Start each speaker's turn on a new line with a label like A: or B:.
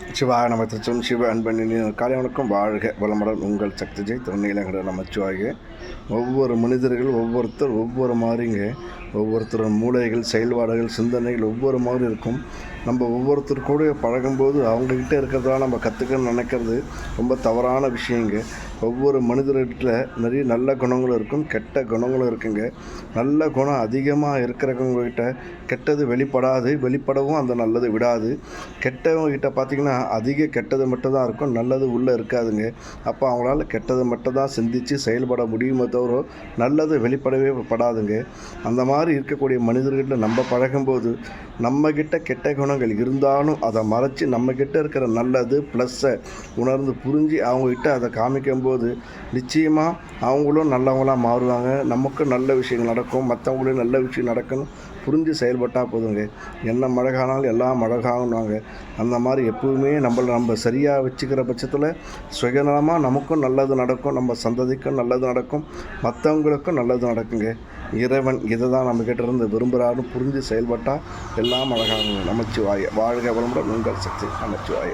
A: சிவாய நம திருச்சம் சிவ அன்பனின் காலை வணக்கம். வாழ்க வளமுடன். உங்கள் சக்தி ஜெய் திருநீலகண்ட நமச்சிவாய. ஒவ்வொரு மனிதர்கள் ஒவ்வொரு மாதிரிங்க. ஒவ்வொருத்தரும் மூளைகள், செயல்பாடுகள், சிந்தனைகள் ஒவ்வொரு மாதிரி இருக்கும். நம்ம ஒவ்வொருத்தர் கூட பழகும்போது அவங்கக்கிட்ட இருக்கிறதெல்லாம் நம்ம கற்றுக்கணும்னு நினைக்கிறது ரொம்ப தவறான விஷயங்க. ஒவ்வொரு மனிதர்கிட்ட நிறைய நல்ல குணங்களும் இருக்கும், கெட்ட குணங்களும் இருக்குங்க. நல்ல குணம் அதிகமாக இருக்கிறவங்ககிட்ட கெட்டது வெளிப்படவும் அந்த நல்லது விடாது. கெட்டவங்ககிட்ட பார்த்திங்கன்னா அதிக கெட்டது மட்டும்தான் இருக்கும், நல்லது உள்ளே இருக்காதுங்க. அப்போ அவங்களால கெட்டது மட்டும் தான் சிந்தித்து செயல்பட முடியுமே தவிர நல்லது வெளிப்படவே படாதுங்க. அந்த மாதிரி இருக்கக்கூடிய மனிதர்கிட்ட நம்ம பழகும்போது நம்மக்கிட்ட கெட்ட குணங்கள் இருந்தாலும் அதை மறைச்சி நம்மக்கிட்ட இருக்கிற நல்லது ப்ளஸ்ஸை உணர்ந்து புரிஞ்சு அவங்கக்கிட்ட அதை காமிக்கும்போது நிச்சயமாக அவங்களும் நல்லவங்களாக மாறுவாங்க. நமக்கும் நல்ல விஷயங்கள் நடக்கும், மற்றவங்களும் நல்ல விஷயம் நடக்கணும் புரிஞ்சு செயல்பட்டால் போதுங்க. என்ன மழகானாலும் எல்லாம் மழகாகுவாங்க. அந்த மாதிரி எப்பவுமே நம்ம சரியாக வச்சுக்கிற பட்சத்தில் சுயநலமாக நமக்கும் நல்லது நடக்கும், நம்ம சந்ததிக்கும் நல்லது நடக்கும், மற்றவங்களுக்கும் நல்லது நடக்குங்க. இறைவன் இதை தான் நம்மக்கிட்ட இருந்து விரும்புகிறாருன்னு புரிஞ்சு செயல்பட்டால் எல்லாம் அழகாகுங்க. நமச்சிவாய. வாழ்க வளமுடன். உங்கள் சக்தி. நமச்சிவாய.